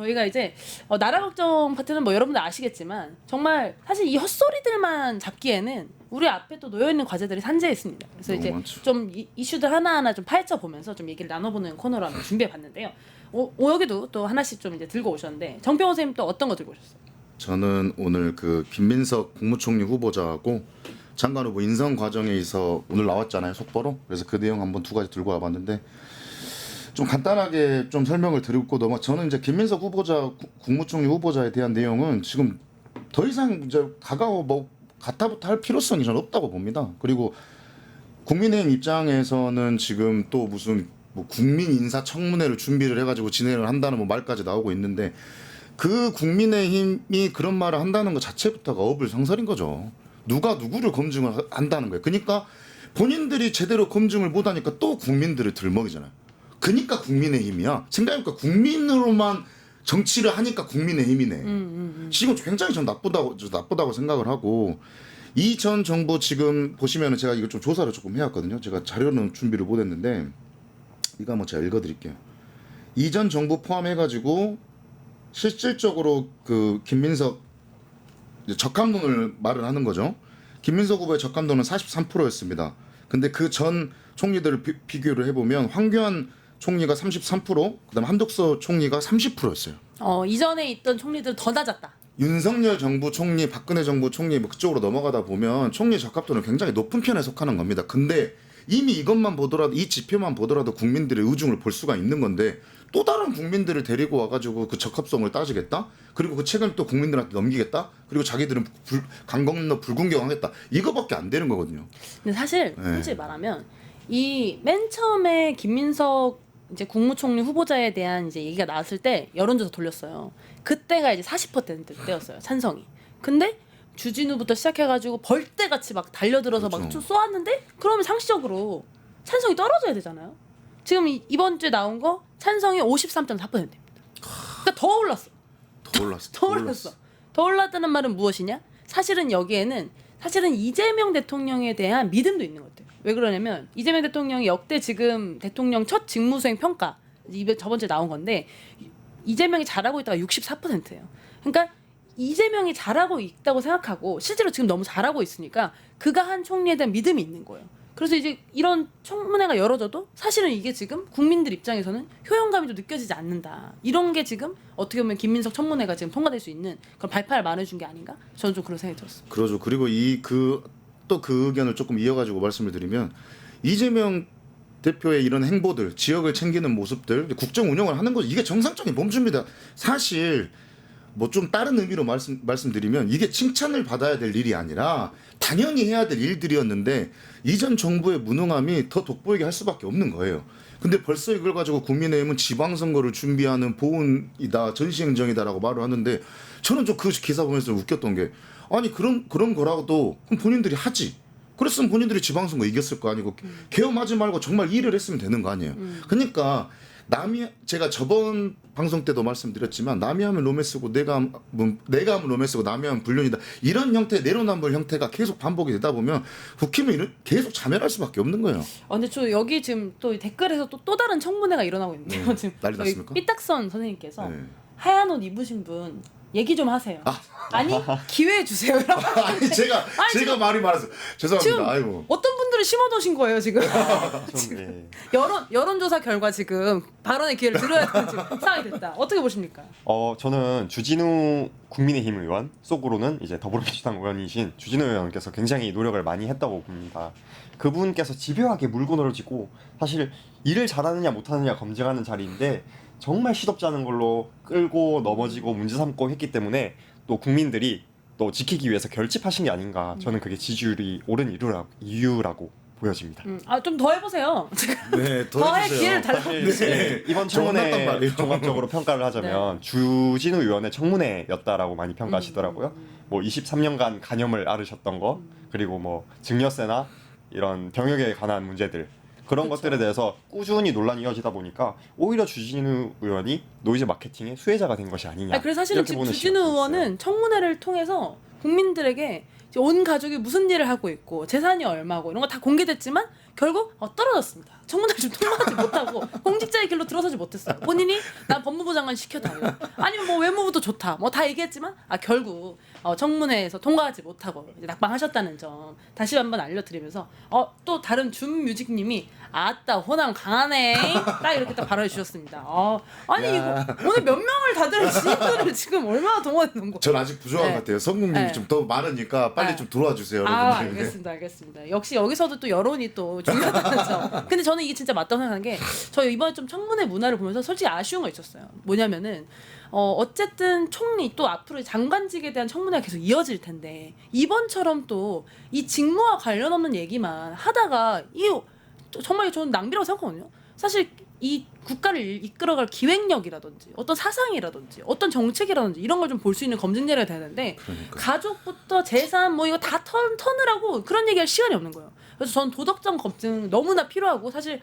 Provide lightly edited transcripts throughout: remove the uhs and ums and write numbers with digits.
저희가 이제 나라 걱정 파트는 뭐 여러분들 아시겠지만 정말 사실 이 헛소리들만 잡기에는 우리 앞에 또 놓여 있는 과제들이 산재해 있습니다. 그래서 이제 많죠. 좀 이슈들 하나하나 좀 파헤쳐 보면서 좀 얘기를 나눠보는 코너로 한번 준비해 봤는데요. 여기도 또 하나씩 좀 이제 들고 오셨는데 정병호 선생님 또 어떤 거 들고 오셨어요? 저는 오늘 그 김민석 국무총리 후보자하고 장관 후보 인선 과정에 있어 오늘 나왔잖아요, 속보로. 그래서 그 내용 한번 두 가지 들고 와봤는데 좀 간단하게 좀 설명을 드리고 저는 이제 김민석 후보자 국무총리 후보자에 대한 내용은 지금 더 이상 이제 다가오 뭐 가타부터 할 필요성이 저는 없다고 봅니다. 그리고 국민의힘 입장에서는 지금 또 무슨 뭐 국민 인사 청문회를 준비를 해가지고 진행을 한다는 뭐 말까지 나오고 있는데 그 국민의힘이 그런 말을 한다는 것 자체부터가 어불성설인 거죠. 누가 누구를 검증을 한다는 거예요. 그러니까 본인들이 제대로 검증을 못하니까 또 국민들을 들먹이잖아요. 그러니까 국민의힘이야. 생각해보니까 국민으로만 정치를 하니까 국민의힘이네. 지금 굉장히 전 나쁘다고 생각을 하고 이 전 정부 지금 보시면은 제가 이거 좀 조사를 조금 해왔거든요. 제가 자료는 준비를 못했는데 이거 한번 제가 읽어드릴게요. 이전 정부 포함해가지고 실질적으로 그 김민석 적합론을 말을 하는 거죠. 김민석 후보의 적합론은 43%였습니다. 근데 그 전 총리들을 비교를 해보면 황교안 총리가 33%, 그다음 한덕수 총리가 30%였어요. 이전에 있던 총리들 더 낮았다. 윤석열 정부 총리, 박근혜 정부 총리 뭐 그쪽으로 넘어가다 보면 총리 적합도는 굉장히 높은 편에 속하는 겁니다. 근데 이미 이것만 보더라도 이 지표만 보더라도 국민들의 의중을 볼 수가 있는 건데 또 다른 국민들을 데리고 와가지고 그 적합성을 따지겠다? 그리고 그 책임을 또 국민들한테 넘기겠다? 그리고 자기들은 강 건너 불군경하겠다? 이거밖에 안 되는 거거든요. 근데 사실 솔직히 말하면 이 맨 처음에 김민석 이제 국무총리 후보자에 대한 이제 얘기가 나왔을 때 여론조사 돌렸어요. 그때가 이제 40%대였어요. 찬성이. 근데 주진우부터 시작해가지고 벌떼같이 막 달려들어서 그렇죠. 막 좀 쏘았는데 그러면 상식적으로 찬성이 떨어져야 되잖아요. 지금 이번 주에 나온 거 찬성이 53.4%입니다. 그러니까 더 올랐어. 더 올랐다는 말은 무엇이냐? 사실은 여기에는 사실은 이재명 대통령에 대한 믿음도 있는 것 같아요. 왜 그러냐면 이재명 대통령이 역대 지금 대통령 첫 직무수행 평가 저번 주에 나온 건데 이재명이 잘하고 있다가 64%예요. 그러니까 이재명이 잘하고 있다고 생각하고 실제로 지금 너무 잘하고 있으니까 그가 한 총리에 대한 믿음이 있는 거예요. 그래서 이제 이런 청문회가 열어져도 사실은 이게 지금 국민들 입장에서는 효용감이 좀 느껴지지 않는다. 이런 게 지금 어떻게 보면 김민석 청문회가 지금 통과될 수 있는 그런 발판을 마련해준 게 아닌가? 저는 좀 그런 생각이 들었어요. 그러죠. 그리고 또 그 의견을 조금 이어가지고 말씀을 드리면 이재명 대표의 이런 행보들, 지역을 챙기는 모습들, 국정 운영을 하는 거죠. 이게 정상적인 범주입니다. 사실 뭐 좀 다른 의미로 말씀드리면 이게 칭찬을 받아야 될 일이 아니라 당연히 해야 될 일들이었는데 이전 정부의 무능함이 더 돋보이게 할 수밖에 없는 거예요. 근데 벌써 이걸 가지고 국민의힘은 지방선거를 준비하는 보훈이다, 전시행정이다라고 말을 하는데 저는 좀 그 기사 보면서 웃겼던 게 아니 그런 거라도 그럼 본인들이 하지. 그랬으면 본인들이 지방선거 이겼을 거 아니고 계엄하지 말고 정말 일을 했으면 되는 거 아니에요. 그러니까 제가 저번 방송 때도 말씀드렸지만 남이 하면 로맨스고 내가 하면 로맨스고 남이 하면 불륜이다. 이런 형태의 내로남불 형태가 계속 반복이 되다 보면 국힘은 계속 자멸할 수밖에 없는 거예요. 근데 저 여기 지금 또 댓글에서 또 다른 청문회가 일어나고 있는데요. 지금 난리 났습니까? 삐딱선 선생님께서 네. 하얀 옷 입으신 분 얘기 좀 하세요. 아니 기회 주세요. 아니 제가 말이 많아서 죄송합니다. 지금 아이고. 어떤 분들을 심어놓으신 거예요 지금? 네. 여론조사 결과 지금 발언의 기회를 드려야 되는 지금 상황이 됐다. 어떻게 보십니까? 저는 주진우 국민의힘 의원 속으로는 이제 더불어민주당 의원이신 주진우 의원께서 굉장히 노력을 많이 했다고 봅니다. 그분께서 집요하게 물고 늘어지고 사실 일을 잘하느냐 못하느냐 검증하는 자리인데 정말 시덥지 않은 걸로 끌고 넘어지고 문제 삼고 했기 때문에 또 국민들이 또 지키기 위해서 결집하신 게 아닌가. 저는 그게 지지율이 오른 이유라고 보여집니다. 좀 더 해보세요. 네, 더 할 기회를 달라고. 네, 이번 청문회 말이에요. 종합적으로 평가를 하자면 주진우 의원의 청문회였다라고 많이 평가하시더라고요. 뭐 23년간 간염을 앓으셨던 거, 그리고 뭐 증여세나 이런 병역에 관한 문제들 그런 것들에 대해서 꾸준히 논란이 이어지다 보니까 오히려 주진우 의원이 노이즈 마케팅의 수혜자가 된 것이 아니냐. 그래서 사실은 이렇게 지금 보는 주진우 시각도 의원은 있어요. 청문회를 통해서 국민들에게 온 가족이 무슨 일을 하고 있고 재산이 얼마고 이런 거 다 공개됐지만 결국 떨어졌습니다. 청문회를 좀 통과하지 못하고 공직자의 길로 들어서지 못했어요. 본인이 난 법무부 장관 시켜달라. 아니면 뭐 외무부도 좋다. 뭐 다 얘기했지만 결국 청문회에서 통과하지 못하고 이제 낙방하셨다는 점 다시 한번 알려드리면서 또 다른 준뮤직님이 아따 호남 강하네 딱 이렇게 딱 발언해 주셨습니다. 아니 이거 오늘 몇 명을 다들 지인들을 지금 얼마나 동원해 놓은 거? 전 아직 부족한 네. 것 같아요. 성국님이 네. 좀 더 많으니까 빨리 네. 좀 들어와 주세요. 여러분들. 알겠습니다. 역시 여기서도 또 여론이 또 중요하다는 점. 근데 저는 이게 진짜 맞다고 생각하는 게 저 이번에 좀 청문회 문화를 보면서 솔직히 아쉬운 거 있었어요. 뭐냐면은 어쨌든 총리 또 앞으로 장관직에 대한 청문회가 계속 이어질 텐데 이번처럼 또 이 직무와 관련 없는 얘기만 하다가 정말 저는 낭비라고 생각하거든요. 사실 이 국가를 이끌어갈 기획력이라든지 어떤 사상이라든지 어떤 정책이라든지 이런 걸 좀 볼 수 있는 검증 자료가 돼야 되는데 가족부터 재산 뭐 이거 다 턴으라고 그런 얘기할 시간이 없는 거예요. 그래서 저는 도덕적 검증 너무나 필요하고 사실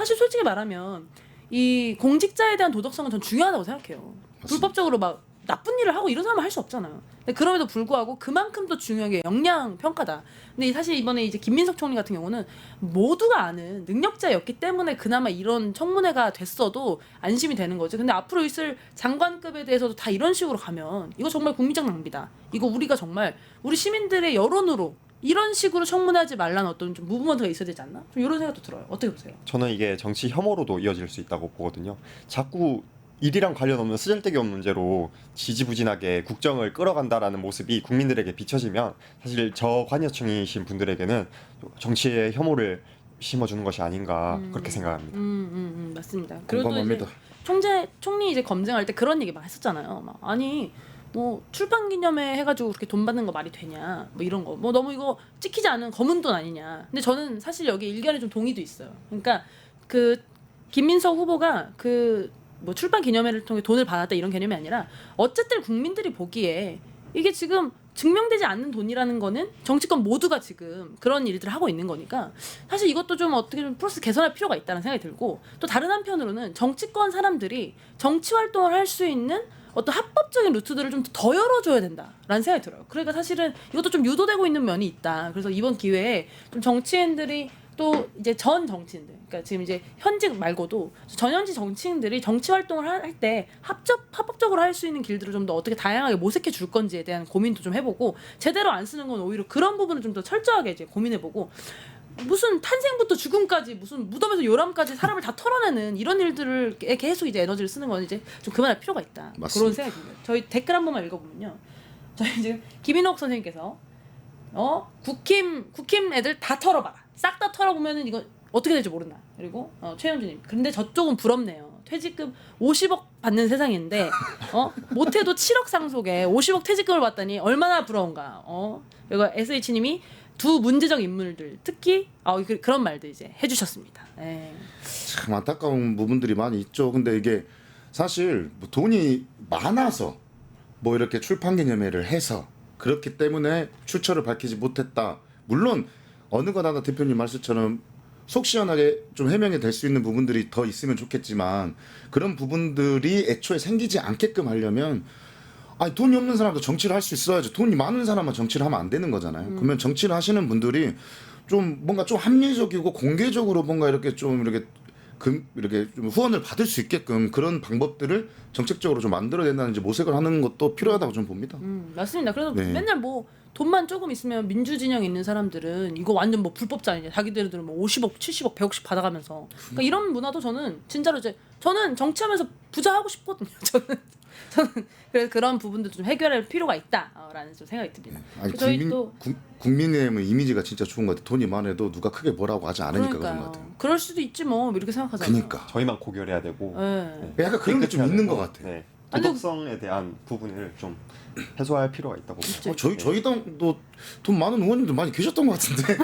솔직히 말하면 이 공직자에 대한 도덕성은 전 중요하다고 생각해요. 불법적으로 막 나쁜 일을 하고 이런 사람은 할 수 없잖아요. 근데 그럼에도 불구하고 그만큼 더 중요한 게 역량 평가다. 근데 사실 이번에 이제 김민석 총리 같은 경우는 모두가 아는 능력자였기 때문에 그나마 이런 청문회가 됐어도 안심이 되는 거죠. 근데 앞으로 있을 장관급에 대해서도 다 이런 식으로 가면 이거 정말 국민적 낭비다. 이거 우리가 정말 우리 시민들의 여론으로 이런 식으로 청문하지 말라는 어떤 좀 무브먼트가 있어야 되지 않나? 좀 이런 생각도 들어요. 어떻게 보세요? 저는 이게 정치 혐오로도 이어질 수 있다고 보거든요. 자꾸 일이랑 관련 없는 쓰잘데기 없는 문제로 지지부진하게 국정을 끌어간다라는 모습이 국민들에게 비춰지면 사실 저 관여층이신 분들에게는 정치의 혐오를 심어주는 것이 아닌가 그렇게 생각합니다. 맞습니다. 그리고 또 공감합니다. 이제 총리 이제 검증할 때 그런 얘기 막 했었잖아요. 막 아니 뭐 출판 기념회 해가지고 그렇게 돈 받는 거 말이 되냐 뭐 이런 거 뭐 너무 이거 찍히지 않은 검은 돈 아니냐. 근데 저는 사실 여기 일견에 좀 동의도 있어요. 그러니까 그 김민석 후보가 뭐 출판 기념회를 통해 돈을 받았다 이런 개념이 아니라 어쨌든 국민들이 보기에 이게 지금 증명되지 않는 돈이라는 거는 정치권 모두가 지금 그런 일들을 하고 있는 거니까 사실 이것도 좀 어떻게 좀 프로세스 개선할 필요가 있다는 생각이 들고 또 다른 한편으로는 정치권 사람들이 정치 활동을 할 수 있는 어떤 합법적인 루트들을 좀 더 열어줘야 된다라는 생각이 들어요. 그러니까 사실은 이것도 좀 유도되고 있는 면이 있다. 그래서 이번 기회에 좀 정치인들이 또 이제 전 정치인들, 그러니까 지금 이제 현직 말고도 전현직 정치인들이 정치 활동을 할 때 합법적으로 할 수 있는 길들을 좀 더 어떻게 다양하게 모색해 줄 건지에 대한 고민도 좀 해보고 제대로 안 쓰는 건 오히려 그런 부분을 좀 더 철저하게 이제 고민해보고 무슨 탄생부터 죽음까지 무슨 무덤에서 요람까지 사람을 다 털어내는 이런 일들을 계속 이제 에너지를 쓰는 건 이제 좀 그만할 필요가 있다. 맞습니다. 그런 생각이 듭니다. 저희 댓글 한 번만 읽어보면요. 저희 지금 김인옥 선생님께서 국힘 애들 다 털어봐라. 싹 다 털어보면은 이거 어떻게 될지 모른다. 그리고 최영준님. 근데 저쪽은 부럽네요. 퇴직금 50억 받는 세상인데 못해도 7억 상속에 50억 퇴직금을 받다니 얼마나 부러운가. 그리고 SH님이 두 문제적 인물들 특히 그런 말도 이제 해주셨습니다. 참 안타까운 부분들이 많이 있죠. 근데 이게 사실 뭐 돈이 많아서 뭐 이렇게 출판 기념회를 해서 그렇기 때문에 출처를 밝히지 못했다. 물론 어느 거나 대표님 말씀처럼 속 시원하게 좀 해명이 될 수 있는 부분들이 더 있으면 좋겠지만 그런 부분들이 애초에 생기지 않게끔 하려면 아니 돈이 없는 사람도 정치를 할 수 있어야죠. 돈이 많은 사람만 정치를 하면 안 되는 거잖아요. 그러면 정치를 하시는 분들이 좀 뭔가 좀 합리적이고 공개적으로 뭔가 이렇게 좀 이렇게 좀 후원을 받을 수 있게끔 그런 방법들을 정책적으로 좀 만들어야 된다는 모색을 하는 것도 필요하다고 좀 봅니다. 맞습니다. 그래서 네. 맨날 뭐 돈만 조금 있으면 민주 진영에 있는 사람들은 이거 완전 뭐 불법자 아니냐. 자기들은 뭐 50억, 70억, 100억씩 받아가면서 그러니까 이런 문화도 저는 진짜로 저는 정치하면서 부자 하고 싶거든요. 저는 그래서 그런 부분도 좀 해결할 필요가 있다라는 좀 생각이 듭니다. 아니 저희 또 국민의힘은 이미지가 진짜 좋은 것 같아요. 돈이 많아도 누가 크게 뭐라고 하지 않으니까 그런 것 같아요. 그럴 수도 있지 뭐 이렇게 생각하잖아요. 그러니까 저희만 고결해야 되고 네. 약간 그런 게 좀 있는 것 같아요. 네. 도덕성에 대한 부분을 좀 해소할 필요가 있다고 봅니다. 저희 당도 돈 많은 의원님들 많이 계셨던 것 같은데.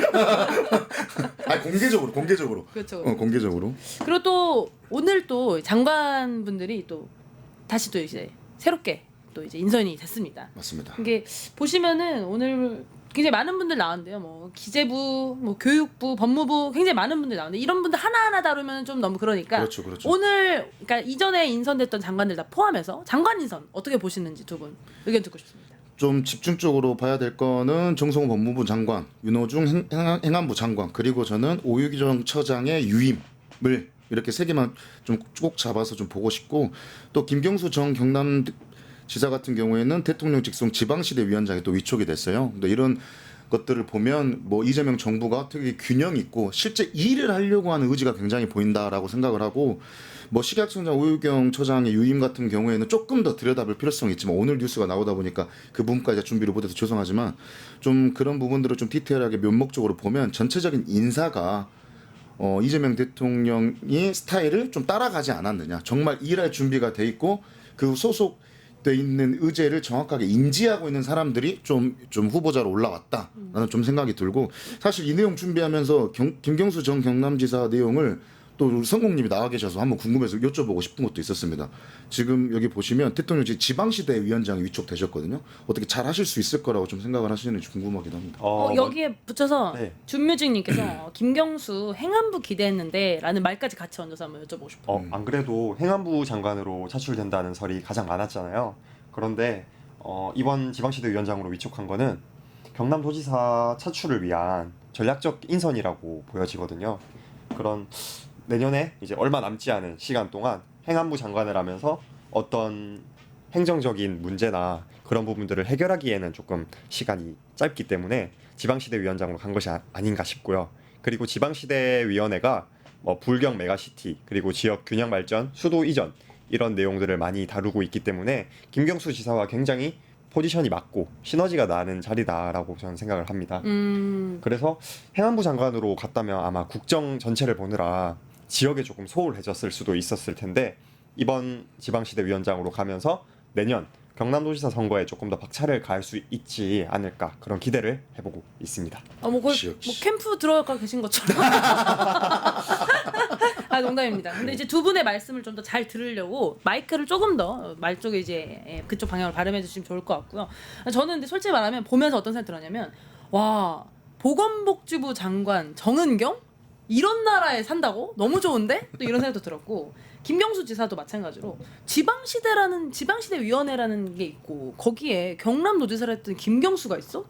아니 공개적으로. 그렇죠. 공개적으로. 그리고 또 오늘 또 장관분들이 또 다시 또 이제 새롭게 또 이제 인선이 됐습니다. 맞습니다. 이게 보시면은 오늘 굉장히 많은 분들 나왔는데요. 뭐 기재부, 뭐 교육부, 법무부 굉장히 많은 분들 나왔는데 이런 분들 하나하나 다루면 좀 너무 그러니까 그렇죠. 오늘 그러니까 이전에 인선됐던 장관들 다 포함해서 장관 인선 어떻게 보시는지 두 분 의견 듣고 싶습니다. 좀 집중적으로 봐야 될 거는 정성호 법무부 장관, 윤호중 행안부 장관, 그리고 저는 오유경 처장의 유임을 이렇게 세 개만 좀 꼭 잡아서 좀 보고 싶고, 또 김경수 전 경남지사 같은 경우에는 대통령 직속 지방시대 위원장이 또 위촉이 됐어요. 근데 이런 것들을 보면 뭐 이재명 정부가 되게 균형 있고 실제 일을 하려고 하는 의지가 굉장히 보인다라고 생각을 하고, 뭐 식약청장 오유경 처장의 유임 같은 경우에는 조금 더 들여다볼 필요성이 있지만 오늘 뉴스가 나오다 보니까 그 부분까지 준비를 못해서 죄송하지만 좀 그런 부분들을 좀 디테일하게 면목적으로 보면 전체적인 인사가 이재명 대통령이 스타일을 좀 따라가지 않았느냐, 정말 일할 준비가 돼 있고 그 소속돼 있는 의제를 정확하게 인지하고 있는 사람들이 좀 후보자로 올라왔다라는 좀 생각이 들고, 사실 이 내용 준비하면서 김경수 전 경남지사 내용을 또 우리 성공님이 나와 계셔서 한번 궁금해서 여쭤보고 싶은 것도 있었습니다. 지금 여기 보시면 대통령이 지방시대 위원장이 위촉되셨거든요. 어떻게 잘 하실 수 있을 거라고 좀 생각을 하시는지 궁금하긴 합니다. 여기에 붙여서 네. 준뮤직님께서 김경수 행안부 기대했는데 라는 말까지 같이 얹어서 한번 여쭤보고 싶어요. 안 그래도 행안부 장관으로 차출된다는 설이 가장 많았잖아요. 그런데 이번 지방시대 위원장으로 위촉한 거는 경남도지사 차출을 위한 전략적 인선이라고 보여지거든요. 그런 내년에 이제 얼마 남지 않은 시간 동안 행안부 장관을 하면서 어떤 행정적인 문제나 그런 부분들을 해결하기에는 조금 시간이 짧기 때문에 지방시대 위원장으로 간 것이 아닌가 싶고요. 그리고 지방시대 위원회가 뭐 불경 메가시티 그리고 지역 균형 발전, 수도 이전 이런 내용들을 많이 다루고 있기 때문에 김경수 지사와 굉장히 포지션이 맞고 시너지가 나는 자리다라고 저는 생각을 합니다. 그래서 행안부 장관으로 갔다면 아마 국정 전체를 보느라 지역에 조금 소홀해졌을 수도 있었을 텐데, 이번 지방시대 위원장으로 가면서 내년 경남도지사 선거에 조금 더 박차를 가할 수 있지 않을까, 그런 기대를 해보고 있습니다. 뭐 거의 뭐 캠프 들어가 계신 것처럼. 농담입니다. 근데 이제 두 분의 말씀을 좀 더 잘 들으려고 마이크를 조금 더 말 쪽에 이제 그쪽 방향으로 발음해 주시면 좋을 것 같고요. 저는 근데 솔직히 말하면 보면서 어떤 생각이 들었냐면, 와, 보건복지부 장관 정은경? 이런 나라에 산다고? 너무 좋은데? 또 이런 생각도 들었고, 김경수 지사도 마찬가지로 지방시대 위원회라는 게 있고 거기에 경남도지사를 했던 김경수가 있어?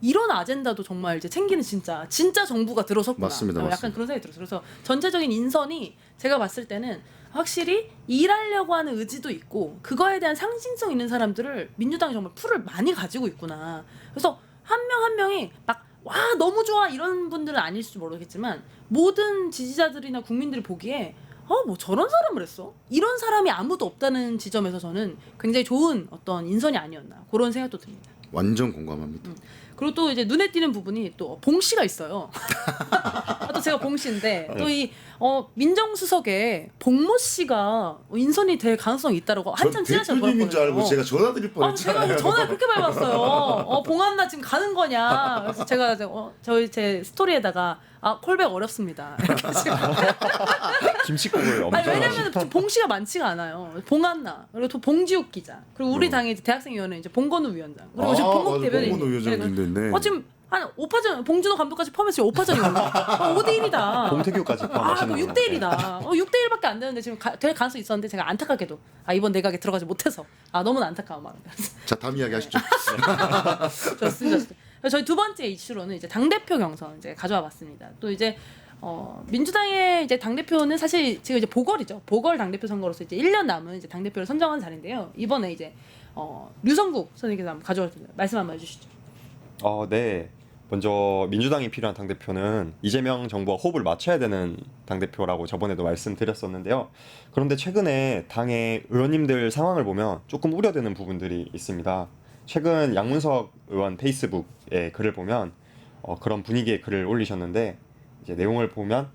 이런 아젠다도 정말 이제 챙기는 진짜 정부가 들어섰구나. 맞습니다, 약간 맞습니다. 그런 생각이 들었어요. 그래서 전체적인 인선이 제가 봤을 때는 확실히 일하려고 하는 의지도 있고 그거에 대한 상징성 있는 사람들을 민주당이 정말 풀을 많이 가지고 있구나. 그래서 한 명 한 명이 막 와 너무 좋아 이런 분들은 아닐지 모르겠지만 모든 지지자들이나 국민들이 보기에 뭐 저런 사람을 했어? 이런 사람이 아무도 없다는 지점에서 저는 굉장히 좋은 어떤 인선이 아니었나 그런 생각도 듭니다. 완전 공감합니다. 그리고 또 이제 눈에 띄는 부분이 또 봉 씨가 있어요. 또 제가 봉 씨인데 또 이 민정수석에 봉모 씨가 인선이 될 가능성이 있다라고 한참 찌라시가 대표님인 줄 알고 제가 전화 드릴 제가 뻔했잖아요. 전화 그렇게 많이 받았어요. 봉한나 지금 가는 거냐? 그래서 제가 제 스토리에다가 콜백 어렵습니다. 이렇게 지금. 김치국을 엄청 왜냐면 봉 씨가 많지가 않아요. 봉한나 그리고 또 봉지욱 기자 그리고 우리 당의 이제 대학생위원회 이제 봉건우 위원장 그리고 지금 봉국 대변인. 봉건우 위원장도 있네. 지금 한 5파전 봉준호 감독까지 포함해서 5파전이거든요. 5대1이다. 봉태규까지 포함하시는 6대1이다. 6대1밖에 안 되는데 지금 될 가능성이 있었는데 제가 안타깝게도 이번 내각에 들어가지 못해서 너무 안타까운 마음입니다. 자, 다음 이야기 하시죠. 좋습니다. 저희 두 번째 이슈로는 이제 당대표 경선 이제 가져와 봤습니다. 또 이제 민주당의 이제 당대표는 사실 지금 이제 보궐이죠. 보궐 당대표 선거로서 이제 1년 남은 이제 당대표를 선정한 자리인데요. 이번에 이제 류성국 선생님께서 한번 가져왔습니다. 말씀 한번 해주시죠. 네. 먼저 민주당이 필요한 당대표는 이재명 정부와 호흡을 맞춰야 되는 당대표라고 저번에도 말씀드렸었는데요. 그런데 최근에 당의 의원님들 상황을 보면 조금 우려되는 부분들이 있습니다. 최근 양문석 의원 페이스북에 글을 보면 그런 분위기의 글을 올리셨는데, 이제 내용을 보면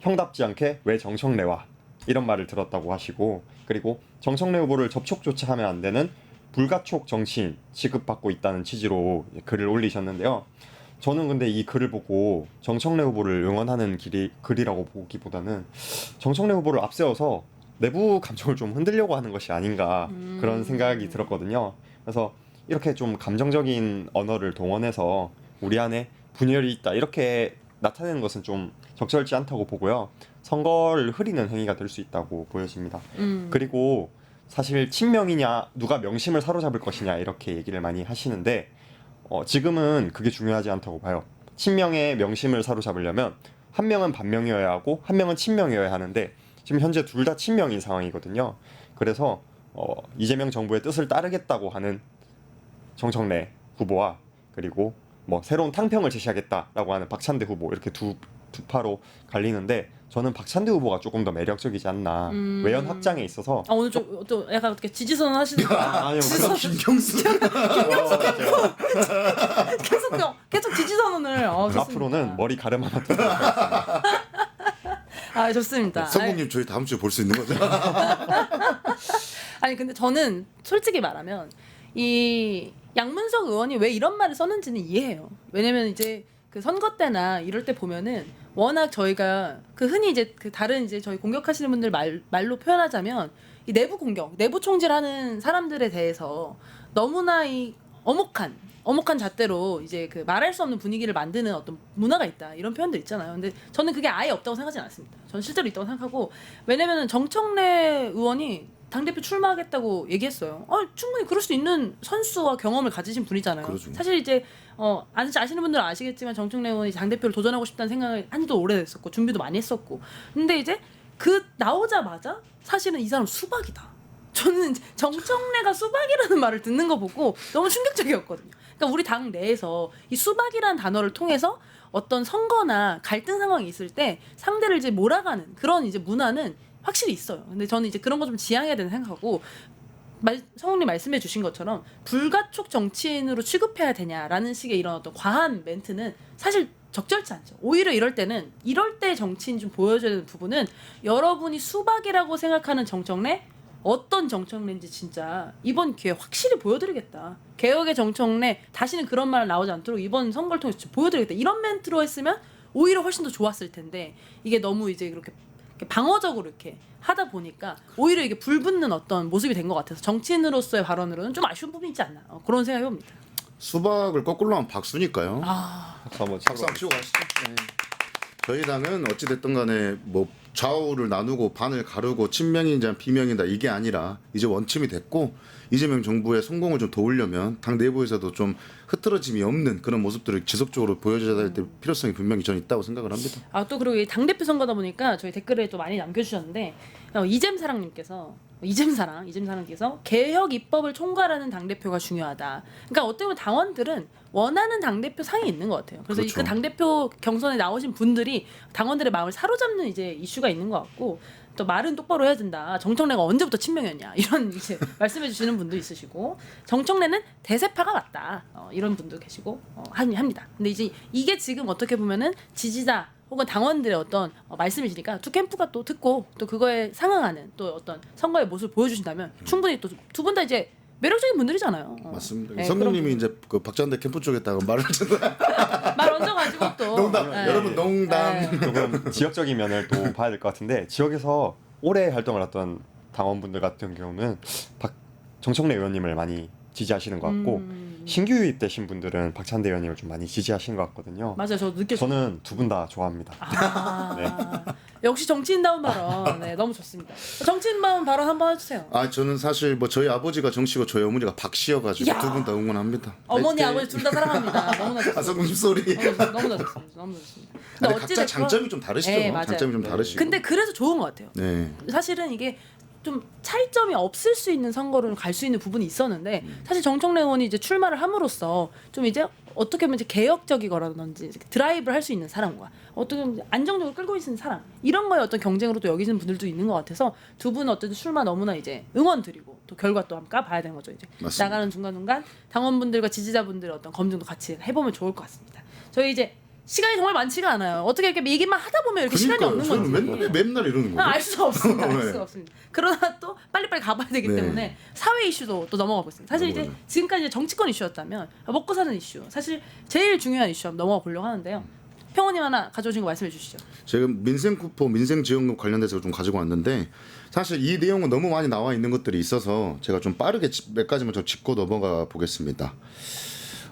형답지 않게 왜 정청래와 이런 말을 들었다고 하시고, 그리고 정청래 후보를 접촉조차 하면 안 되는 불가촉 정치인 취급받고 있다는 취지로 글을 올리셨는데요. 저는 근데 이 글을 보고 정청래 후보를 응원하는 글이라고 보기보다는 정청래 후보를 앞세워서 내부 감정을 좀 흔들려고 하는 것이 아닌가, 그런 생각이 들었거든요. 그래서 이렇게 좀 감정적인 언어를 동원해서 우리 안에 분열이 있다 이렇게 나타내는 것은 좀 적절치 않다고 보고요. 선거를 흐리는 행위가 될 수 있다고 보여집니다. 그리고 사실 친명이냐 누가 명심을 사로잡을 것이냐 이렇게 얘기를 많이 하시는데 지금은 그게 중요하지 않다고 봐요. 친명의 명심을 사로잡으려면 한 명은 반명이어야 하고 한 명은 친명이어야 하는데 지금 현재 둘 다 친명인 상황이거든요. 그래서 이재명 정부의 뜻을 따르겠다고 하는 정청래 후보와 그리고 뭐 새로운 탕평을 제시하겠다라고 하는 박찬대 후보 이렇게 두 파로 갈리는데 저는 박찬대 후보가 조금 더 매력적이지 않나. 외연 확장에 있어서 오늘 또 약간 어떻게 지지선 하시는 거 아니요 그럼 김경수 계속 지지선언을 좋습니다. 앞으로는 머리 가르마만 좋습니다. 성국님 저희 다음 주에 볼 수 있는 거죠? 아니 근데 저는 솔직히 말하면 이 양문석 의원이 왜 이런 말을 썼는지는 이해해요. 왜냐면 이제 그 선거 때나 이럴 때 보면은 워낙 저희가 그 흔히 이제 그 다른 이제 저희 공격하시는 분들 말로 표현하자면 이 내부 공격, 내부 총질하는 사람들에 대해서 너무나 이 어목한 잣대로 이제 그 말할 수 없는 분위기를 만드는 어떤 문화가 있다 이런 표현들 있잖아요. 근데 저는 그게 아예 없다고 생각하지는 않습니다. 저는 실제로 있다고 생각하고 왜냐면은 정청래 의원이 당대표 출마하겠다고 얘기했어요. 충분히 그럴 수 있는 선수와 경험을 가지신 분이잖아요. 그렇죠. 사실 이제 아시는 분들은 아시겠지만 정청래 의원이 당대표를 도전하고 싶다는 생각을 한지도 오래됐었고 준비도 많이 했었고 근데 이제 그 나오자마자 사실은 이 사람 수박이다. 저는 정청래가 수박이라는 말을 듣는 거 보고 너무 충격적이었거든요. 그러니까 우리 당 내에서 이 수박이라는 단어를 통해서 어떤 선거나 갈등 상황이 있을 때 상대를 이제 몰아가는 그런 이제 문화는 확실히 있어요. 근데 저는 이제 그런 거 좀 지양해야 되는 생각하고 성우님 말씀해 주신 것처럼 불가촉 정치인으로 취급해야 되냐라는 식의 이런 어떤 과한 멘트는 사실 적절치 않죠. 오히려 이럴 때 정치인 좀 보여줘야 되는 부분은 여러분이 수박이라고 생각하는 정청래 어떤 정청래인지 진짜 이번 기회에 확실히 보여드리겠다. 개혁의 정청래 다시는 그런 말 나오지 않도록 이번 선거를 통해서 보여드리겠다. 이런 멘트로 했으면 오히려 훨씬 더 좋았을 텐데 이게 너무 이제 그렇게 방어적으로 이렇게 하다 보니까 오히려 이게 불붙는 어떤 모습이 된 것 같아서 정치인으로서의 발언으로는 좀 아쉬운 부분이 있지 않나 그런 생각이 듭니다. 수박을 거꾸로 하면 박수니까요. 한번 박수 한번 치고 가시죠. 네. 저희 당은 어찌 됐든 간에 뭐 좌우를 나누고 반을 가르고 친명이냐 비명이다 이게 아니라 이제 원팀이 됐고 이재명 정부의 성공을 좀 도우려면 당 내부에서도 좀 흐트러짐이 없는 그런 모습들을 지속적으로 보여줘야 될 필요성이 분명히 저는 있다고 생각을 합니다. 또 그리고 이 당대표 선거다 보니까 저희 댓글에 또 많이 남겨주셨는데 이잼사랑님께서 개혁 입법을 총괄하는 당대표가 중요하다. 그러니까 어떻게 보면 당원들은 원하는 당대표 상이 있는 것 같아요. 그래서 그렇죠. 그 당대표 경선에 나오신 분들이 당원들의 마음을 사로잡는 이제 이슈가 있는 것 같고 또 말은 똑바로 해야 된다. 정청래가 언제부터 친명이었냐 이런 이제 말씀해 주시는 분도 있으시고 정청래는 대세파가 맞다. 이런 분도 계시고 합니다. 근데 이제 이게 지금 어떻게 보면은 지지자 혹은 당원들의 어떤 말씀이시니까 두 캠프가 또 듣고 또 그거에 상응하는 또 어떤 선거의 모습을 보여주신다면 충분히 또 두 분 다 이제 매력적인 분들이잖아요. 맞습니다. 네, 성국님이 이제 그 박찬대 캠프 쪽에다가 말을 말 얹어가지고 또 농담 네. 여러분 농담. 네. 조금 지역적인 면을 또 봐야 될 것 같은데 지역에서 오래 활동을 했던 당원분들 같은 경우는 정청래 의원님을 많이 지지하시는 것 같고 신규 유입되신 분들은 박찬대 의원님을 좀 많이 지지하시는 것 같거든요. 맞아요, 저 느꼈어요. 저는 두 분 다 좋아합니다. 역시 정치인다운 발언, 너무 좋습니다. 정치인다운 발언 한번 해주세요. 저는 사실 뭐 저희 아버지가 정씨고 저희 어머니가 박씨여가지고 야. 두 분 다 응원합니다. 어머니 화이팅! 아버지 둘 다 사랑합니다. 너무나 좋습니다. 성국님 소리. 너무나 좋습니다. 너무 좋습니다. 근데 각자 장점이 좀 다르시죠. 네, 맞아요. 장점이 좀 다르시고. 근데 그래서 좋은 것 같아요. 네. 사실은 이게 좀 차이점이 없을 수 있는 선거를 갈 수 있는 부분이 있었는데 사실 정청래 의원이 이제 출마를 함으로써 좀 이제 어떻게 보면 이제 개혁적이거라든지 드라이브를 할 수 있는 사람과 어떻게 보면 안정적으로 끌고 있는 사람 이런 거에 어떤 경쟁으로 또 여기시는 분들도 있는 것 같아서 두 분은 어쨌든 출마 너무나 이제 응원 드리고 또 결과 또 한번 까봐야 되는 거죠. 이제 맞습니다. 나가는 중간중간 당원분들과 지지자분들의 어떤 검증도 같이 해보면 좋을 것 같습니다. 저희 이제 시간이 정말 많지가 않아요. 어떻게 이렇게 얘기만 하다 보면 이렇게 시간이 없는 건지. 저는 맨날 이러는 거예요. 알 수가 없습니다. 알 네. 수가 없습니다. 그러나 또 빨리빨리 가봐야 되기 네. 때문에 사회 이슈도 또 넘어가 보겠습니다. 사실 이제 넘어가요. 지금까지 정치권 이슈였다면 먹고 사는 이슈, 사실 제일 중요한 이슈 한번 넘어가 보려고 하는데요. 평원님 하나 가져오신 거 말씀해 주시죠. 지금 민생 쿠폰, 민생 지원금 관련돼서 좀 가지고 왔는데 사실 이 내용은 너무 많이 나와 있는 것들이 있어서 제가 좀 빠르게 몇 가지만 좀 짚고 넘어가 보겠습니다.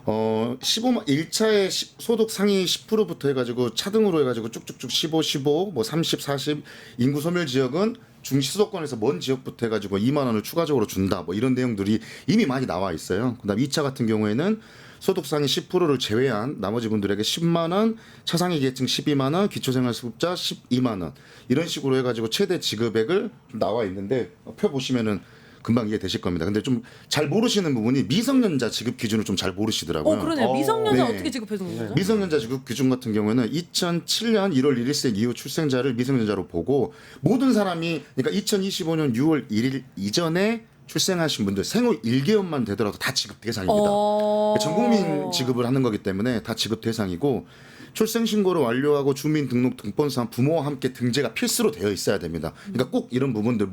15만 1차에 소득 상위 10%부터 해가지고 차등으로 해가지고 쭉쭉쭉 15, 15, 뭐 30, 40 인구 소멸 지역은 중시수도권에서 먼 지역부터 해가지고 2만 원을 추가적으로 준다. 뭐 이런 내용들이 이미 많이 나와 있어요. 그다음 2차 같은 경우에는 소득 상위 10%를 제외한 나머지 분들에게 10만 원, 차상위 계층 12만 원, 기초생활수급자 12만 원 이런 식으로 해가지고 최대 지급액을 좀 나와 있는데 표 보시면은 금방 이해되실 겁니다. 근데 좀 잘 모르시는 부분이 미성년자 지급 기준을 좀 잘 모르시더라고요. 그러네요. 미성년자 네. 어떻게 지급해서 그런 거죠? 미성년자 지급 기준 같은 경우에는 2007년 1월 1일생 이후 출생자를 미성년자로 보고 모든 사람이 그러니까 2025년 6월 1일 이전에 출생하신 분들 생후 1개월만 되더라도 다 지급 대상입니다. 전 국민 지급을 하는 거기 때문에 다 지급 대상이고 출생 신고를 완료하고 주민등록 등본상 부모와 함께 등재가 필수로 되어 있어야 됩니다. 그러니까 꼭 이런 부분들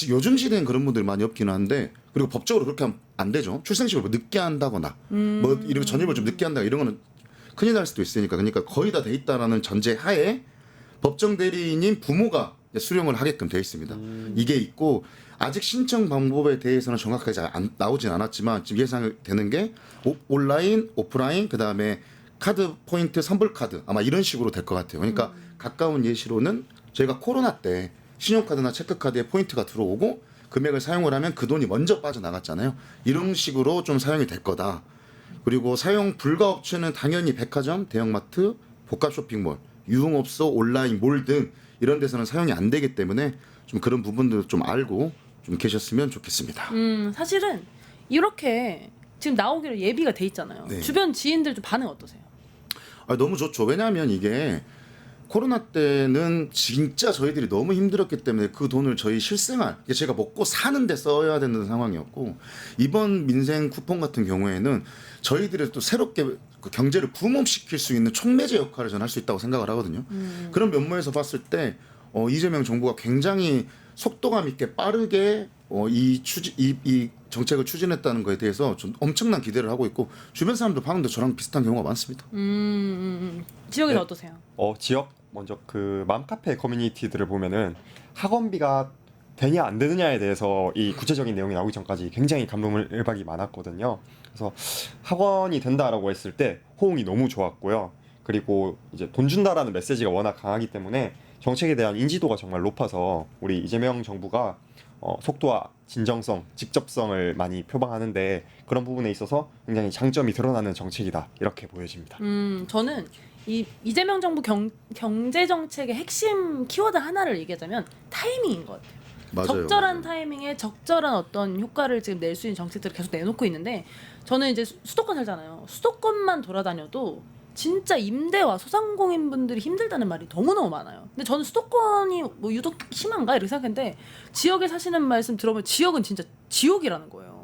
요즘 시대엔 그런 분들이 많이 없기는 한데 그리고 법적으로 그렇게 하면 안 되죠. 출생식을 늦게 한다거나 뭐 이런 전입을 좀 늦게 한다거나 이런 거는 큰일 날 수도 있으니까 그러니까 거의 다 돼 있다라는 전제 하에 법정 대리인인 부모가 수령을 하게끔 되어 있습니다. 이게 있고 아직 신청 방법에 대해서는 정확하게 잘 나오진 않았지만 지금 예상되는 게 온라인, 오프라인 그다음에 카드 포인트 선불 카드 아마 이런 식으로 될 것 같아요. 그러니까 가까운 예시로는 저희가 코로나 때 신용카드나 체크카드에 포인트가 들어오고 금액을 사용을 하면 그 돈이 먼저 빠져나갔잖아요. 이런 식으로 좀 사용이 될 거다. 그리고 사용 불가 업체는 당연히 백화점, 대형마트, 복합 쇼핑몰, 유흥업소, 온라인 몰 등 이런 데서는 사용이 안 되기 때문에 좀 그런 부분도 좀 알고 좀 계셨으면 좋겠습니다. 사실은 이렇게 지금 나오기로 예비가 돼 있잖아요. 네. 주변 지인들 좀 반응 어떠세요? 너무 좋죠. 왜냐하면 이게 코로나 때는 진짜 저희들이 너무 힘들었기 때문에 그 돈을 저희 실생활 제가 먹고 사는데 써야 되는 상황이었고 이번 민생 쿠폰 같은 경우에는 저희들이 또 새롭게 그 경제를 붐업시킬 수 있는 촉매제 역할을 저는 할 수 있다고 생각을 하거든요. 그런 면모에서 봤을 때 이재명 정부가 굉장히 속도감 있게 빠르게 이 정책을 추진했다는 것에 대해서 좀 엄청난 기대를 하고 있고 주변 사람들 반응도 저랑 비슷한 경우가 많습니다. 지역에서 네. 어떠세요? 지역 먼저 그 맘카페 커뮤니티들을 보면은 학원비가 되냐 안 되느냐에 대해서 이 구체적인 내용이 나오기 전까지 굉장히 감동을박이 많았거든요. 그래서 학원이 된다라고 했을 때 호응이 너무 좋았고요. 그리고 이제 돈 준다라는 메시지가 워낙 강하기 때문에 정책에 대한 인지도가 정말 높아서 우리 이재명 정부가 속도와 진정성, 직접성을 많이 표방하는데 그런 부분에 있어서 굉장히 장점이 드러나는 정책이다 이렇게 보여집니다. 저는 이재명 정부 경제 정책의 핵심 키워드 하나를 얘기하자면 타이밍인 것 같아요. 맞아요. 적절한 타이밍에 적절한 어떤 효과를 지금 낼 수 있는 정책들을 계속 내놓고 있는데 저는 이제 수도권 살잖아요. 수도권만 돌아다녀도 진짜 임대와 소상공인 분들이 힘들다는 말이 너무너무 많아요. 근데 저는 수도권이 뭐 유독 심한가 이렇게 생각했는데 지역에 사시는 말씀 들어보면 지역은 진짜 지옥이라는 거예요.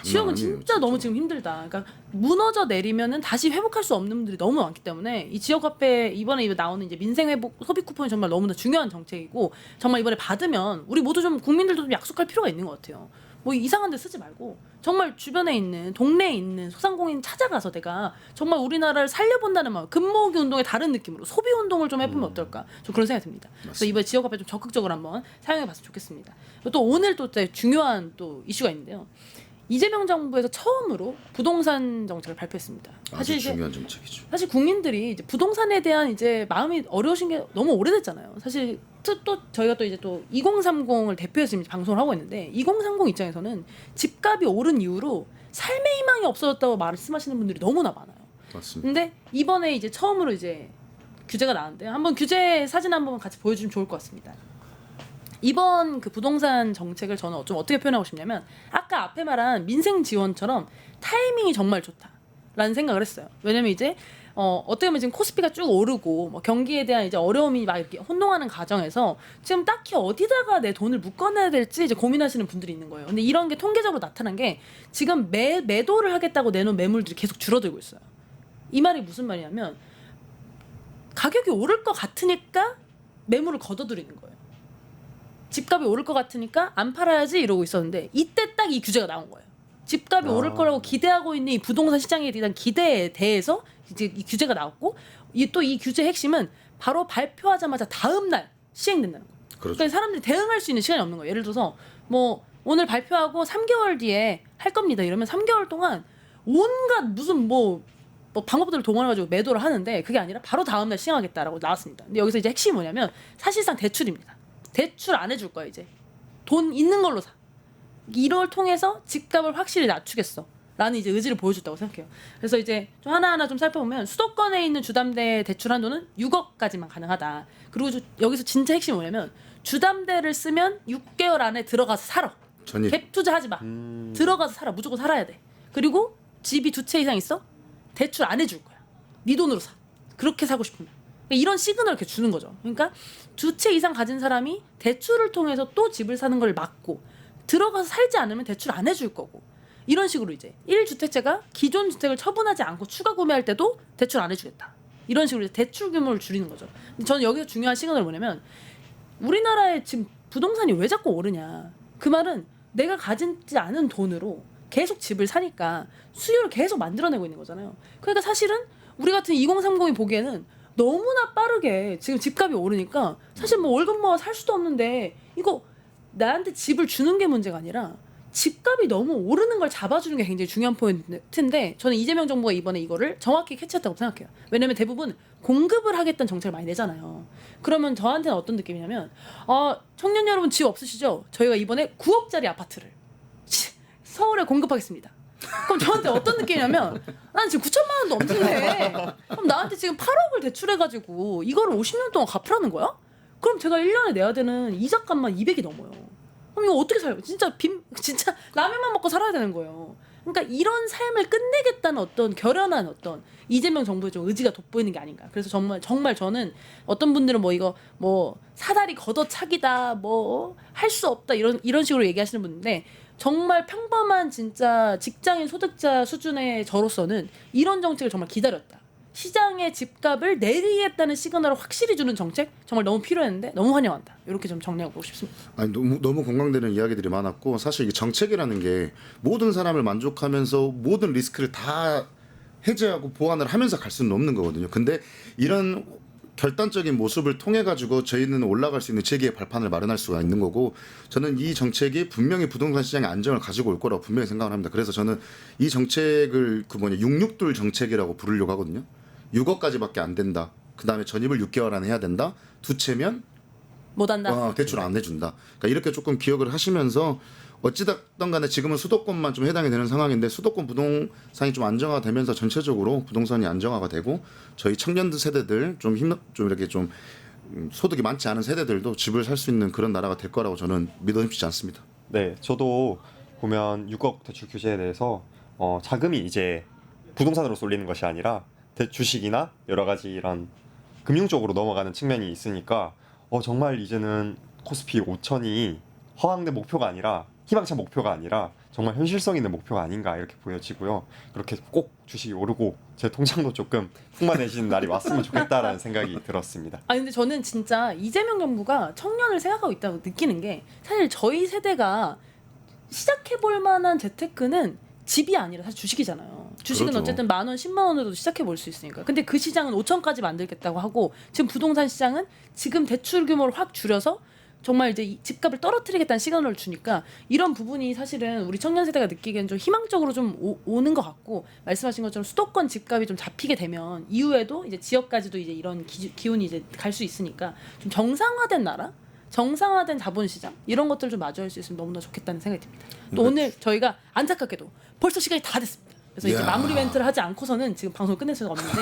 지역은 진짜 너무 지금 힘들다. 그러니까 무너져 내리면은 다시 회복할 수 없는 분들이 너무 많기 때문에 이 지역 화폐 이번에 나오는 이제 민생 회복 소비 쿠폰이 정말 너무나 중요한 정책이고 정말 이번에 받으면 우리 모두 좀 국민들도 좀 약속할 필요가 있는 것 같아요. 뭐 이상한 데 쓰지 말고 정말 주변에 있는 동네에 있는 소상공인 찾아가서 내가 정말 우리나라를 살려본다는 마음 금모으기 운동의 다른 느낌으로 소비 운동을 좀 해보면 어떨까 좀 그런 생각이 듭니다. 그래서 이번에 지역 화폐 좀 적극적으로 한번 사용해봤으면 좋겠습니다. 또 오늘 또 중요한 또 이슈가 있는데요. 이재명 정부에서 처음으로 부동산 정책을 발표했습니다. 아주 중요한 정책이죠. 사실 국민들이 이제 부동산에 대한 이제 마음이 어려우신 게 너무 오래됐잖아요. 사실 또 저희가 또 이제 또 2030을 대표해서 지금 방송을 하고 있는데 2030 입장에서는 집값이 오른 이후로 삶의 희망이 없어졌다고 말씀하시는 분들이 너무나 많아요. 맞습니다. 근데 이번에 이제 처음으로 이제 규제가 나왔는데 한번 규제 사진 한번 같이 보여주면 좋을 것 같습니다. 이번 그 부동산 정책을 저는 좀 어떻게 표현하고 싶냐면 아까 앞에 말한 민생 지원처럼 타이밍이 정말 좋다라는 생각을 했어요. 왜냐면 이제 어떻게 보면 지금 코스피가 쭉 오르고 뭐 경기에 대한 이제 어려움이 막 이렇게 혼동하는 과정에서 지금 딱히 어디다가 내 돈을 묶어놔야 될지 이제 고민하시는 분들이 있는 거예요. 근데 이런 게 통계적으로 나타난 게 지금 매도를 하겠다고 내놓은 매물들이 계속 줄어들고 있어요. 이 말이 무슨 말이냐면 가격이 오를 것 같으니까 매물을 걷어들이는 거예요. 집값이 오를 것 같으니까 안 팔아야지 이러고 있었는데 이때 딱 이 규제가 나온 거예요. 집값이 오를 거라고 기대하고 있는 이 부동산 시장에 대한 기대에 대해서 이제 이 규제가 나왔고 또 이 규제의 핵심은 바로 발표하자마자 다음 날 시행된다는 거예요. 그렇죠. 그러니까 사람들이 대응할 수 있는 시간이 없는 거예요. 예를 들어서 뭐 오늘 발표하고 3개월 뒤에 할 겁니다. 이러면 3개월 동안 온갖 무슨 뭐 방법들을 동원해가지고 매도를 하는데 그게 아니라 바로 다음 날 시행하겠다라고 나왔습니다. 근데 여기서 이제 핵심이 뭐냐면 사실상 대출입니다. 대출 안 해줄 거야 이제. 돈 있는 걸로 사. 이걸 통해서 집값을 확실히 낮추겠어. 라는 이제 의지를 보여줬다고 생각해요. 그래서 이제 좀 하나하나 좀 살펴보면 수도권에 있는 주담대 대출 한도는 6억까지만 가능하다. 그리고 여기서 진짜 핵심이 뭐냐면 주담대를 쓰면 6개월 안에 들어가서 살아. 전입. 갭 투자하지 마. 들어가서 살아. 무조건 살아야 돼. 그리고 집이 2채 이상 있어? 대출 안 해줄 거야. 네 돈으로 사. 그렇게 사고 싶으면. 그러니까 이런 시그널을 이렇게 주는 거죠. 그러니까 2채 이상 가진 사람이 대출을 통해서 또 집을 사는 걸 막고 들어가서 살지 않으면 대출 안 해줄 거고 이런 식으로 이제 1주택자가 기존 주택을 처분하지 않고 추가 구매할 때도 대출 안 해주겠다. 이런 식으로 이제 대출 규모를 줄이는 거죠. 근데 저는 여기서 중요한 시그널이 뭐냐면 우리나라에 지금 부동산이 왜 자꾸 오르냐. 그 말은 내가 가지지 않은 돈으로 계속 집을 사니까 수요를 계속 만들어내고 있는 거잖아요. 그러니까 사실은 우리 같은 2030이 보기에는 너무나 빠르게 지금 집값이 오르니까 사실 뭐 월급 모아 살 수도 없는데 이거 나한테 집을 주는 게 문제가 아니라 집값이 너무 오르는 걸 잡아주는 게 굉장히 중요한 포인트인데 저는 이재명 정부가 이번에 이거를 정확히 캐치했다고 생각해요. 왜냐면 대부분 공급을 하겠다는 정책을 많이 내잖아요. 그러면 저한테는 어떤 느낌이냐면 청년 여러분 집 없으시죠? 저희가 이번에 9억짜리 아파트를 서울에 공급하겠습니다. 그럼 저한테 어떤 느낌이냐면 난 지금 9천만 원도 없는데 그럼 나한테 지금 8억을 대출해가지고 이거를 50년 동안 갚으라는 거야? 그럼 제가 1년에 내야 되는 이자값만 200이 넘어요. 그럼 이거 어떻게 살아요? 진짜 라면만 먹고 살아야 되는 거예요. 그러니까 이런 삶을 끝내겠다는 어떤 결연한 어떤 이재명 정부의 좀 의지가 돋보이는 게 아닌가. 그래서 정말 저는 어떤 분들은 뭐 이거 뭐 사다리 걷어차기다 뭐 할 수 없다 이런 식으로 얘기하시는 분인데 정말 평범한 진짜 직장인 소득자 수준의 저로서는 이런 정책을 정말 기다렸다. 시장의 집값을 내리겠다는 시그널을 확실히 주는 정책 정말 너무 필요했는데 너무 환영한다. 이렇게 좀 정리하고 싶습니다. 아니 너무 공감되는 이야기들이 많았고 사실 이 정책이라는 게 모든 사람을 만족하면서 모든 리스크를 다 해제하고 보완을 하면서 갈 수는 없는 거거든요. 근데 이런 결단적인 모습을 통해 가지고 저희는 올라갈 수 있는 재기의 발판을 마련할 수가 있는 거고 저는 이 정책이 분명히 부동산 시장의 안정을 가지고 올 거라고 분명히 생각을 합니다. 그래서 저는 이 정책을 662 정책이라고 부르려고 하거든요. 6억까지밖에 안 된다. 그 다음에 전입을 6개월 안에 해야 된다. 2채면 못한다. 대출 안 해준다. 그러니까 이렇게 조금 기억을 하시면서 어찌됐든 간에 지금은 수도권만 좀 해당이 되는 상황인데 수도권 부동산이 좀 안정화가 되면서 전체적으로 부동산이 안정화가 되고 저희 청년들 세대들 좀 이렇게 좀 소득이 많지 않은 세대들도 집을 살 수 있는 그런 나라가 될 거라고 저는 믿어 싶지 않습니다. 네, 저도 보면 6억 대출 규제에 대해서 자금이 이제 부동산으로 쏠리는 것이 아니라 주식이나 여러 가지 이런 금융 쪽으로 넘어가는 측면이 있으니까 정말 이제는 코스피 5천이 허황된 목표가 아니라 희망찬 목표가 아니라 정말 현실성 있는 목표가 아닌가 이렇게 보여지고요. 그렇게 꼭 주식이 오르고 제 통장도 조금 풍만해지는 날이 왔으면 좋겠다라는 생각이 들었습니다. 근데 저는 진짜 이재명 정부가 청년을 생각하고 있다고 느끼는 게 사실 저희 세대가 시작해볼 만한 재테크는 집이 아니라 사실 주식이잖아요. 주식은 그렇죠. 어쨌든 10,000원, 10만 원으로도 시작해볼 수 있으니까. 근데 그 시장은 5천까지 만들겠다고 하고 지금 부동산 시장은 지금 대출 규모를 확 줄여서 정말 이제 이 집값을 떨어뜨리겠다는 시그널을 주니까 이런 부분이 사실은 우리 청년 세대가 느끼기엔 좀 희망적으로 좀 오는 것 같고 말씀하신 것처럼 수도권 집값이 좀 잡히게 되면 이후에도 이제 지역까지도 이제 이런 기운이 이제 갈 수 있으니까 좀 정상화된 나라, 정상화된 자본시장 이런 것들을 좀 마주할 수 있으면 너무나 좋겠다는 생각이 듭니다. 또 오늘 저희가 안타깝게도 벌써 시간이 다 됐습니다. 그래서 이제 마무리 멘트를 하지 않고서는 지금 방송을 끝낼 수가 없는데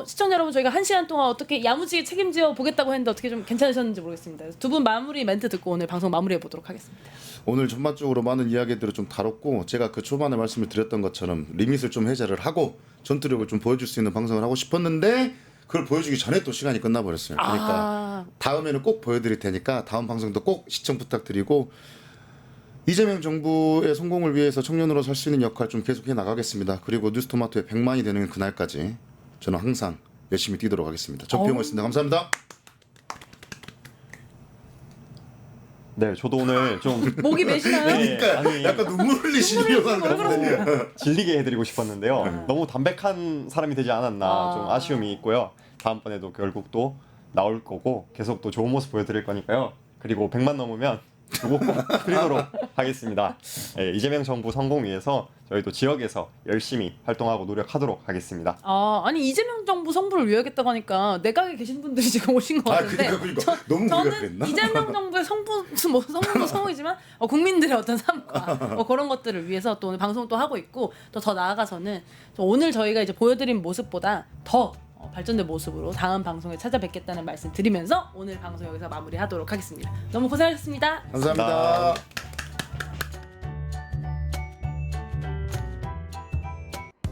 시청자 여러분 저희가 1시간 동안 어떻게 야무지게 책임지어 보겠다고 했는데 어떻게 좀 괜찮으셨는지 모르겠습니다. 두 분 마무리 멘트 듣고 오늘 방송 마무리해 보도록 하겠습니다. 오늘 전반적으로 많은 이야기들을 좀 다뤘고 제가 그 초반에 말씀을 드렸던 것처럼 리밋을 좀 해제를 하고 전투력을 좀 보여줄 수 있는 방송을 하고 싶었는데 그걸 보여주기 전에 또 시간이 끝나버렸어요. 그러니까 다음에는 꼭 보여드릴 테니까 다음 방송도 꼭 시청 부탁드리고 이재명 정부의 성공을 위해서 청년으로 살 수 있는 역할 좀 계속해 나가겠습니다. 그리고 뉴스토마토의 100만이 되는 그날까지 저는 항상 열심히 뛰도록 하겠습니다. 전평호였습니다. 감사합니다. 네, 저도 오늘 좀 목이 메시나요? 네, 아니, 약간 눈물 흘리시려고 하는데 질리게 해드리고 싶었는데요. 너무 담백한 사람이 되지 않았나 좀 아쉬움이 있고요. 다음번에도 결국 또 나올 거고 계속 또 좋은 모습 보여드릴 거니까요. 그리고 100만 넘으면 두고 꼭 드리도록 하겠습니다. 예, 이재명 정부 성공 위해서 저희도 지역에서 열심히 활동하고 노력하도록 하겠습니다. 아니 이재명 정부 성부를 위하겠다고 하니까 내각에 계신 분들이 지금 오신 것 같은데 그러니까 너무 우리가 저는 그랬나? 이재명 정부의 성부도 성이지만 국민들의 어떤 삶과 그런 것들을 위해서 또 오늘 방송 또 하고 있고 또 더 나아가서는 오늘 저희가 이제 보여드린 모습보다 더 발전된 모습으로 다음 방송에 찾아뵙겠다는 말씀 드리면서 오늘 방송 여기서 마무리하도록 하겠습니다. 너무 고생하셨습니다. 감사합니다.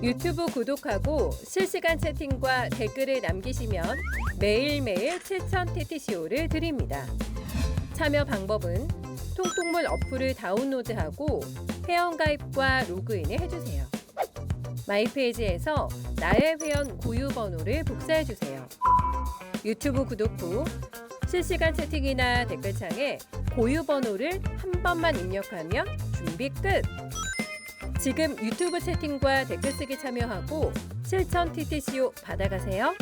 유튜브 구독하고 실시간 채팅과 댓글을 남기시면 매일매일 7,000TTCO를 드립니다. 참여 방법은 통통물 어플을 다운로드하고 회원가입과 로그인을 해주세요. 마이페이지에서 나의 회원 고유 번호를 복사해주세요. 유튜브 구독 후 실시간 채팅이나 댓글창에 고유 번호를 한 번만 입력하면 준비 끝! 지금 유튜브 채팅과 댓글 쓰기 참여하고 실천 TTCO 받아가세요.